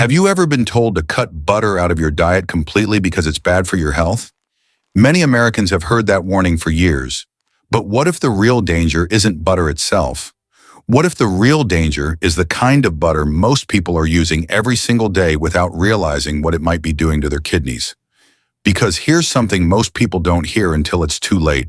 Have you ever been told to cut butter out of your diet completely because it's bad for your health? Many Americans have heard that warning for years. But what if the real danger isn't butter itself? What if the real danger is the kind of butter most people are using every single day without realizing what it might be doing to their kidneys? Because here's something most people don't hear until it's too late.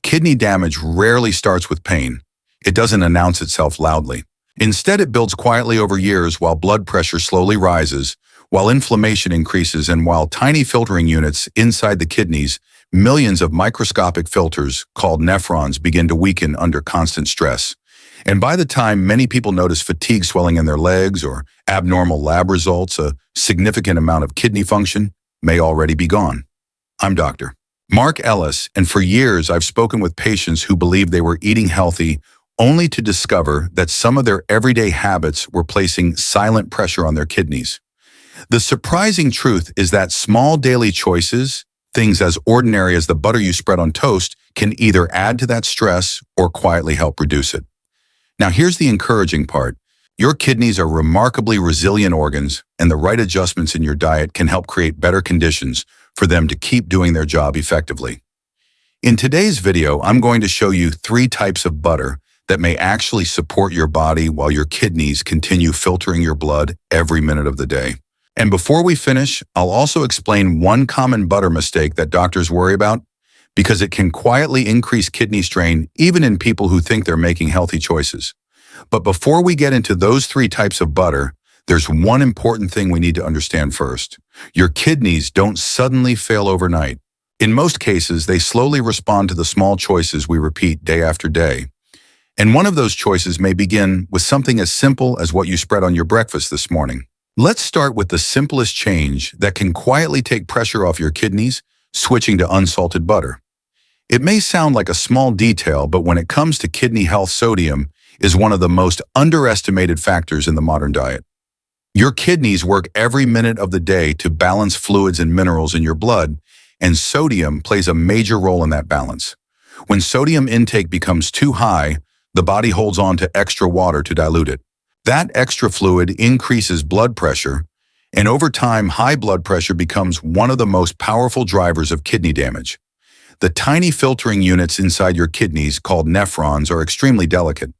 Kidney damage rarely starts with pain. It doesn't announce itself loudly. Instead, it builds quietly over years while blood pressure slowly rises, while inflammation increases, and while tiny filtering units inside the kidneys, millions of microscopic filters called nephrons, begin to weaken under constant stress. And by the time many people notice fatigue, swelling in their legs, or abnormal lab results, a significant amount of kidney function may already be gone. I'm Dr. Mark Ellis, and for years I've spoken with patients who believed they were eating healthy only to discover that some of their everyday habits were placing silent pressure on their kidneys. The surprising truth is that small daily choices, things as ordinary as the butter you spread on toast, can either add to that stress or quietly help reduce it. Now here's the encouraging part. Your kidneys are remarkably resilient organs, and the right adjustments in your diet can help create better conditions for them to keep doing their job effectively. In today's video, I'm going to show you 3 types of butter that may actually support your body while your kidneys continue filtering your blood every minute of the day. And before we finish, I'll also explain one common butter mistake that doctors worry about, because it can quietly increase kidney strain even in people who think they're making healthy choices. But before we get into those 3 types of butter, there's one important thing we need to understand first. Your kidneys don't suddenly fail overnight. In most cases, they slowly respond to the small choices we repeat day after day. And one of those choices may begin with something as simple as what you spread on your breakfast this morning. Let's start with the simplest change that can quietly take pressure off your kidneys: switching to unsalted butter. It may sound like a small detail, but when it comes to kidney health, sodium is one of the most underestimated factors in the modern diet. Your kidneys work every minute of the day to balance fluids and minerals in your blood, and sodium plays a major role in that balance. When sodium intake becomes too high, the body holds on to extra water to dilute it. That extra fluid increases blood pressure, and over time, high blood pressure becomes one of the most powerful drivers of kidney damage. The tiny filtering units inside your kidneys, called nephrons, are extremely delicate.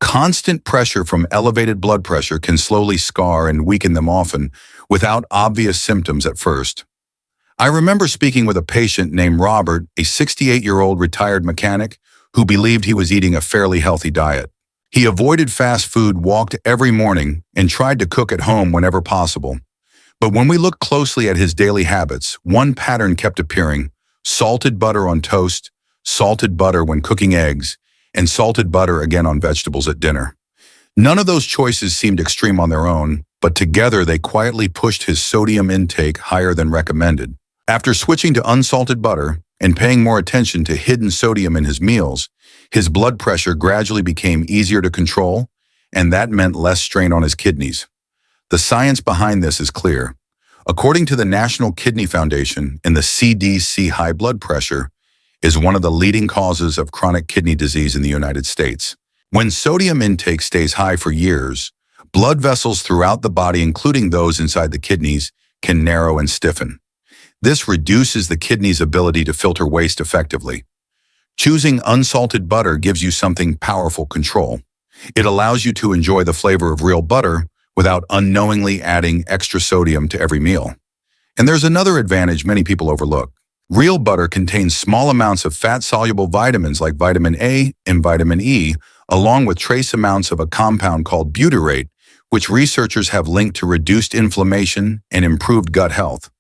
Constant pressure from elevated blood pressure can slowly scar and weaken them, often without obvious symptoms at first. I remember speaking with a patient named Robert, a 68-year-old retired mechanic who believed he was eating a fairly healthy diet. He avoided fast food, walked every morning, and tried to cook at home whenever possible. But when we looked closely at his daily habits, one pattern kept appearing: salted butter on toast, salted butter when cooking eggs, and salted butter again on vegetables at dinner. None of those choices seemed extreme on their own, but together they quietly pushed his sodium intake higher than recommended. After switching to unsalted butter and paying more attention to hidden sodium in his meals, his blood pressure gradually became easier to control, and that meant less strain on his kidneys. The science behind this is clear. According to the National Kidney Foundation and the CDC, high blood pressure is one of the leading causes of chronic kidney disease in the United States. When sodium intake stays high for years, blood vessels throughout the body, including those inside the kidneys, can narrow and stiffen. This reduces the kidney's ability to filter waste effectively. Choosing unsalted butter gives you something powerful: control. It allows you to enjoy the flavor of real butter without unknowingly adding extra sodium to every meal. And there's another advantage many people overlook. Real butter contains small amounts of fat-soluble vitamins like vitamin A and vitamin E, along with trace amounts of a compound called butyrate, which researchers have linked to reduced inflammation and improved gut health.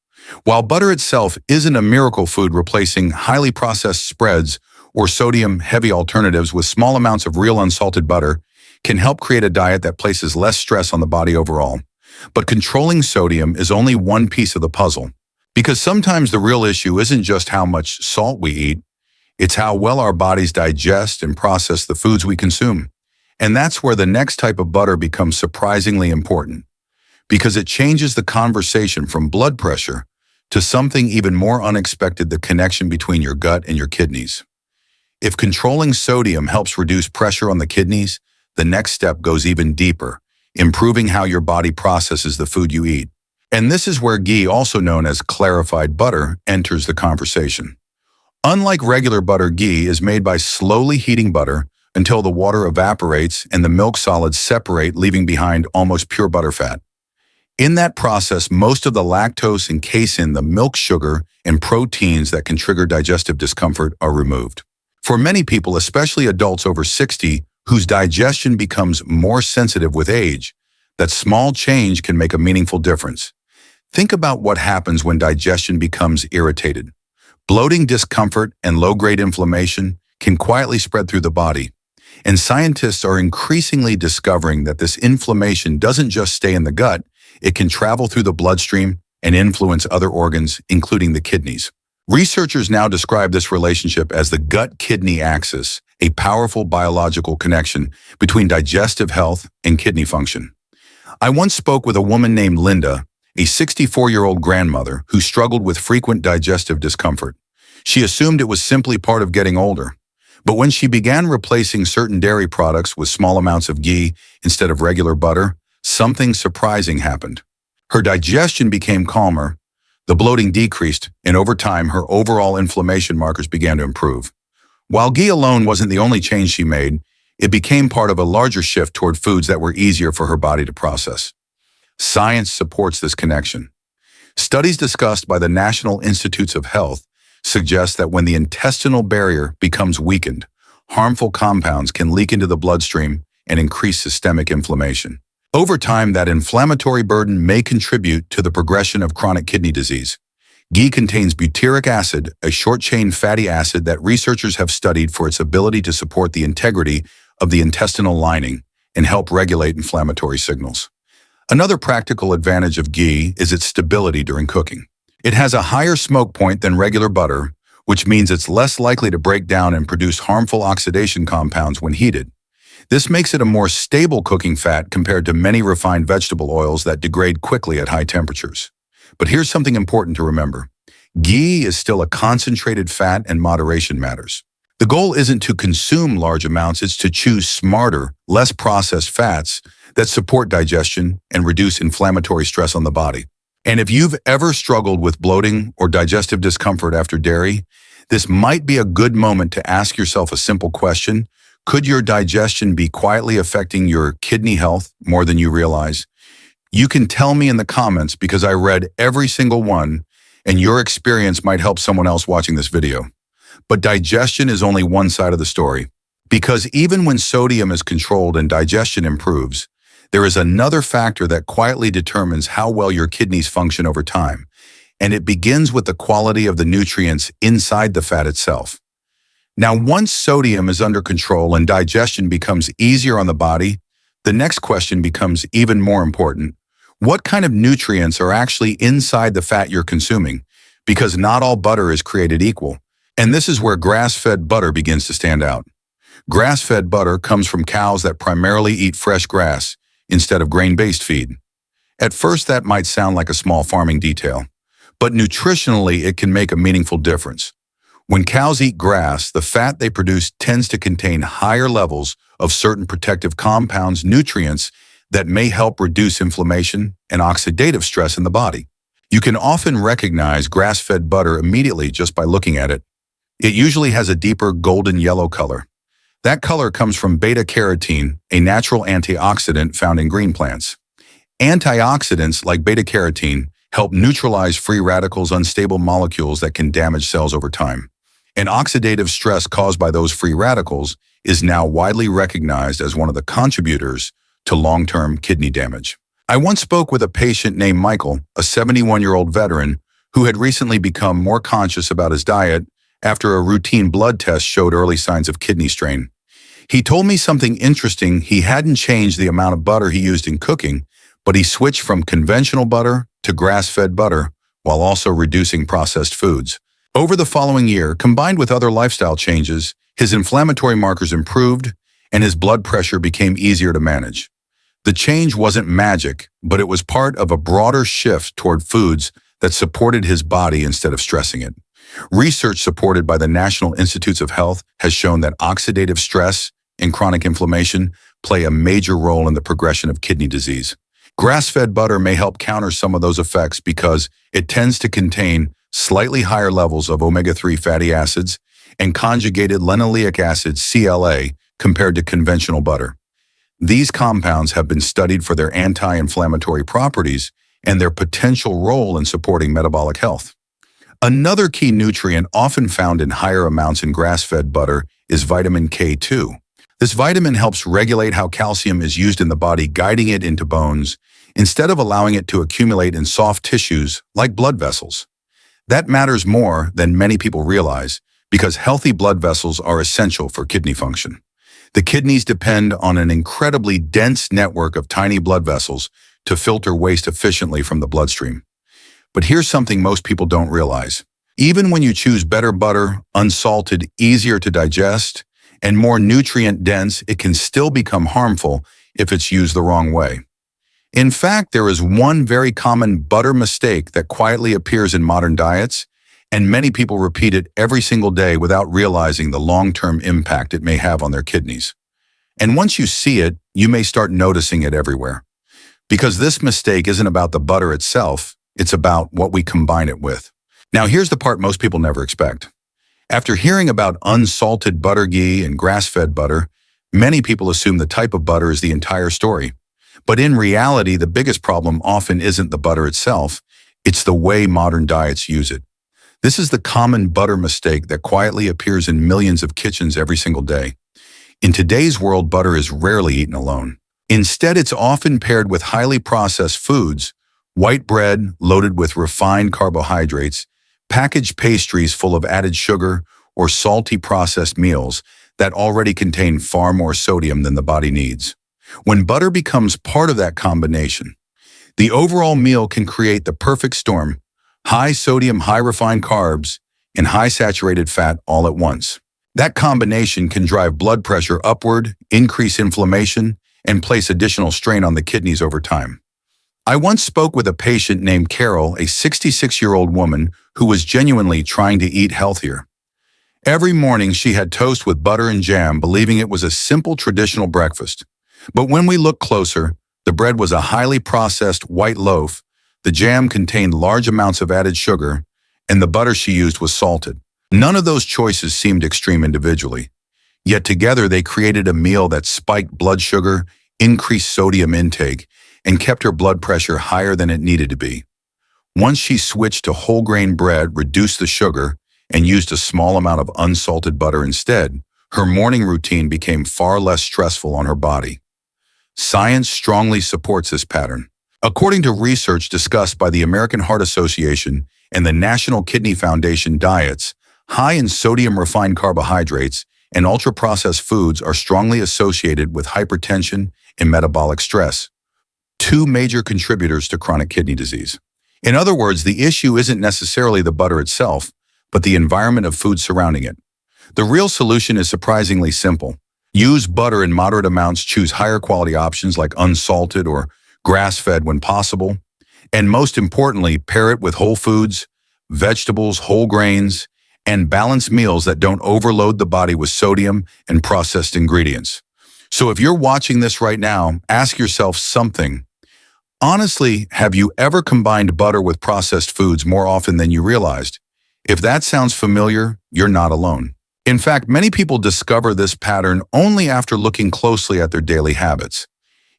While butter itself isn't a miracle food replacing highly processed spreads or sodium-heavy alternatives, with small amounts of real unsalted butter can help create a diet that places less stress on the body overall. But controlling sodium is only one piece of the puzzle, because sometimes the real issue isn't just how much salt we eat, it's how well our bodies digest and process the foods we consume. And that's where the next type of butter becomes surprisingly important, because it changes the conversation from blood pressure to something even more unexpected: the connection between your gut and your kidneys. If controlling sodium helps reduce pressure on the kidneys, the next step goes even deeper improving how your body processes the food you eat. And this is where ghee, also known as clarified butter, enters the conversation. Unlike regular butter, ghee is made by slowly heating butter until the water evaporates and the milk solids separate, leaving behind almost pure butterfat. In that process, most of the lactose and casein, the milk sugar, and proteins that can trigger digestive discomfort are removed. For many people, especially adults over 60, whose digestion becomes more sensitive with age, that small change can make a meaningful difference. Think about what happens when digestion becomes irritated. Bloating, discomfort, and low-grade inflammation can quietly spread through the body. And scientists are increasingly discovering that this inflammation doesn't just stay in the gut, it can travel through the bloodstream and influence other organs, including the kidneys. Researchers now describe this relationship as the gut-kidney axis, a powerful biological connection between digestive health and kidney function. I once spoke with a woman named Linda, a 64-year-old grandmother who struggled with frequent digestive discomfort. She assumed it was simply part of getting older. But when she began replacing certain dairy products with small amounts of ghee instead of regular butter, something surprising happened. Her digestion became calmer, the bloating decreased, and over time her overall inflammation markers began to improve. While ghee alone wasn't the only change she made, it became part of a larger shift toward foods that were easier for her body to process. Science supports this connection. Studies discussed by the National Institutes of Health suggest that when the intestinal barrier becomes weakened, harmful compounds can leak into the bloodstream and increase systemic inflammation. Over time, that inflammatory burden may contribute to the progression of chronic kidney disease. Ghee contains butyric acid, a short-chain fatty acid that researchers have studied for its ability to support the integrity of the intestinal lining and help regulate inflammatory signals. Another practical advantage of ghee is its stability during cooking. It has a higher smoke point than regular butter, which means it's less likely to break down and produce harmful oxidation compounds when heated. This makes it a more stable cooking fat compared to many refined vegetable oils that degrade quickly at high temperatures. But here's something important to remember. Ghee is still a concentrated fat and moderation matters. The goal isn't to consume large amounts, it's to choose smarter, less processed fats that support digestion and reduce inflammatory stress on the body. And if you've ever struggled with bloating or digestive discomfort after dairy, this might be a good moment to ask yourself a simple question. Could your digestion be quietly affecting your kidney health more than you realize? You can tell me in the comments because I read every single one, and your experience might help someone else watching this video. But digestion is only one side of the story. Because even when sodium is controlled and digestion improves, there is another factor that quietly determines how well your kidneys function over time, and it begins with the quality of the nutrients inside the fat itself. Now, once sodium is under control and digestion becomes easier on the body, the next question becomes even more important. What kind of nutrients are actually inside the fat you're consuming? Because not all butter is created equal. And this is where grass-fed butter begins to stand out. Grass-fed butter comes from cows that primarily eat fresh grass instead of grain-based feed. At first, that might sound like a small farming detail, but nutritionally, it can make a meaningful difference. When cows eat grass, the fat they produce tends to contain higher levels of certain protective compounds, nutrients that may help reduce inflammation and oxidative stress in the body. You can often recognize grass-fed butter immediately just by looking at it. It usually has a deeper golden yellow color. That color comes from beta-carotene, a natural antioxidant found in green plants. Antioxidants like beta-carotene help neutralize free radicals, unstable molecules that can damage cells over time. And oxidative stress caused by those free radicals is now widely recognized as one of the contributors to long-term kidney damage. I once spoke with a patient named Michael, a 71-year-old veteran who had recently become more conscious about his diet after a routine blood test showed early signs of kidney strain. He told me something interesting. He hadn't changed the amount of butter he used in cooking, but he switched from conventional butter to grass-fed butter while also reducing processed foods. Over the following year, combined with other lifestyle changes, his inflammatory markers improved and his blood pressure became easier to manage. The change wasn't magic, but it was part of a broader shift toward foods that supported his body instead of stressing it. Research supported by the National Institutes of Health has shown that oxidative stress and chronic inflammation play a major role in the progression of kidney disease. Grass-fed butter may help counter some of those effects because it tends to contain slightly higher levels of omega-3 fatty acids and conjugated linoleic acid (CLA) compared to conventional butter. These compounds have been studied for their anti-inflammatory properties and their potential role in supporting metabolic health. Another key nutrient often found in higher amounts in grass-fed butter is vitamin K2. This vitamin helps regulate how calcium is used in the body, guiding it into bones instead of allowing it to accumulate in soft tissues like blood vessels. That matters more than many people realize because healthy blood vessels are essential for kidney function. The kidneys depend on an incredibly dense network of tiny blood vessels to filter waste efficiently from the bloodstream. But here's something most people don't realize. Even when you choose better butter, unsalted, easier to digest, and more nutrient-dense, it can still become harmful if it's used the wrong way. In fact, there is one very common butter mistake that quietly appears in modern diets, and many people repeat it every single day without realizing the long-term impact it may have on their kidneys. And once you see it, you may start noticing it everywhere. Because this mistake isn't about the butter itself, it's about what we combine it with. Now, here's the part most people never expect. After hearing about unsalted butter ghee and grass-fed butter, many people assume the type of butter is the entire story. But in reality, the biggest problem often isn't the butter itself, it's the way modern diets use it. This is the common butter mistake that quietly appears in millions of kitchens every single day. In today's world, butter is rarely eaten alone. Instead, it's often paired with highly processed foods, white bread loaded with refined carbohydrates, packaged pastries full of added sugar, or salty processed meals that already contain far more sodium than the body needs. When butter becomes part of that combination, the overall meal can create the perfect storm: high sodium, high refined carbs, and high saturated fat all at once. That combination can drive blood pressure upward, increase inflammation, and place additional strain on the kidneys over time. I once spoke with a patient named Carol, a 66-year-old woman who was genuinely trying to eat healthier. Every morning she had toast with butter and jam, believing it was a simple traditional breakfast. But when we looked closer, the bread was a highly processed white loaf, the jam contained large amounts of added sugar, and the butter she used was salted. None of those choices seemed extreme individually. Yet together they created a meal that spiked blood sugar, increased sodium intake, and kept her blood pressure higher than it needed to be. Once she switched to whole grain bread, reduced the sugar, and used a small amount of unsalted butter instead, her morning routine became far less stressful on her body. Science strongly supports this pattern. According to research discussed by the American Heart Association and the National Kidney Foundation, diets high in sodium, refined carbohydrates, and ultra-processed foods are strongly associated with hypertension and metabolic stress, two major contributors to chronic kidney disease. In other words, the issue isn't necessarily the butter itself, but the environment of food surrounding it. The real solution is surprisingly simple. Use butter in moderate amounts, choose higher quality options like unsalted or grass-fed when possible, and most importantly, pair it with whole foods, vegetables, whole grains, and balanced meals that don't overload the body with sodium and processed ingredients. So if you're watching this right now, ask yourself something. Honestly, have you ever combined butter with processed foods more often than you realized? If that sounds familiar, you're not alone. In fact, many people discover this pattern only after looking closely at their daily habits.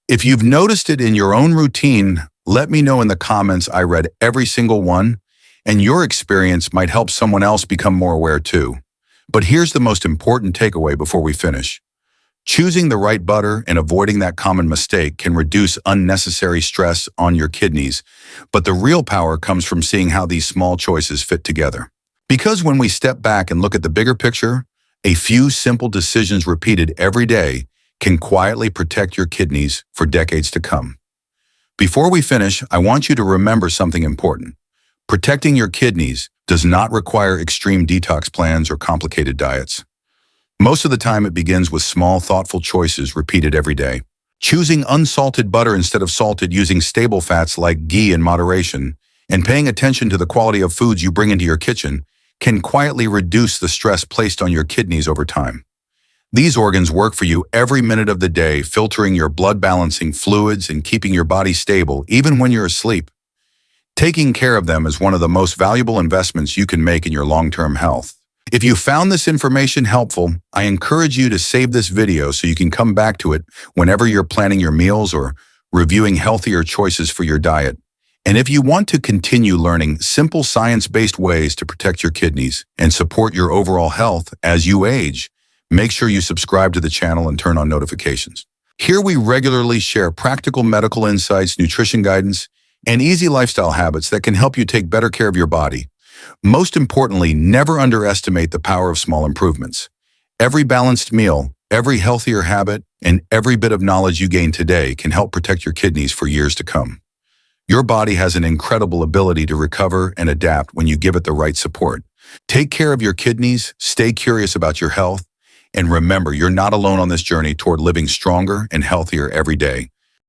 If you've noticed it in your own routine, let me know in the comments. I read every single one, and your experience might help someone else become more aware too. But here's the most important takeaway before we finish. Choosing the right butter and avoiding that common mistake can reduce unnecessary stress on your kidneys, but the real power comes from seeing how these small choices fit together. Because when we step back and look at the bigger picture, a few simple decisions repeated every day can quietly protect your kidneys for decades to come. Before we finish, I want you to remember something important. Protecting your kidneys does not require extreme detox plans or complicated diets. Most of the time, it begins with small, thoughtful choices repeated every day. Choosing unsalted butter instead of salted, using stable fats like ghee in moderation, and paying attention to the quality of foods you bring into your kitchen can quietly reduce the stress placed on your kidneys over time. These organs work for you every minute of the day, filtering your blood, balancing fluids, and keeping your body stable even when you're asleep. Taking care of them is one of the most valuable investments you can make in your long-term health. If you found this information helpful, I encourage you to save this video so you can come back to it whenever you're planning your meals or reviewing healthier choices for your diet. And if you want to continue learning simple science-based ways to protect your kidneys and support your overall health as you age, make sure you subscribe to the channel and turn on notifications. Here we regularly share practical medical insights, nutrition guidance, and easy lifestyle habits that can help you take better care of your body. Most importantly, never underestimate the power of small improvements. Every balanced meal, every healthier habit, and every bit of knowledge you gain today can help protect your kidneys for years to come. Your body has an incredible ability to recover and adapt when you give it the right support. Take care of your kidneys, stay curious about your health, and remember, you're not alone on this journey toward living stronger and healthier every day.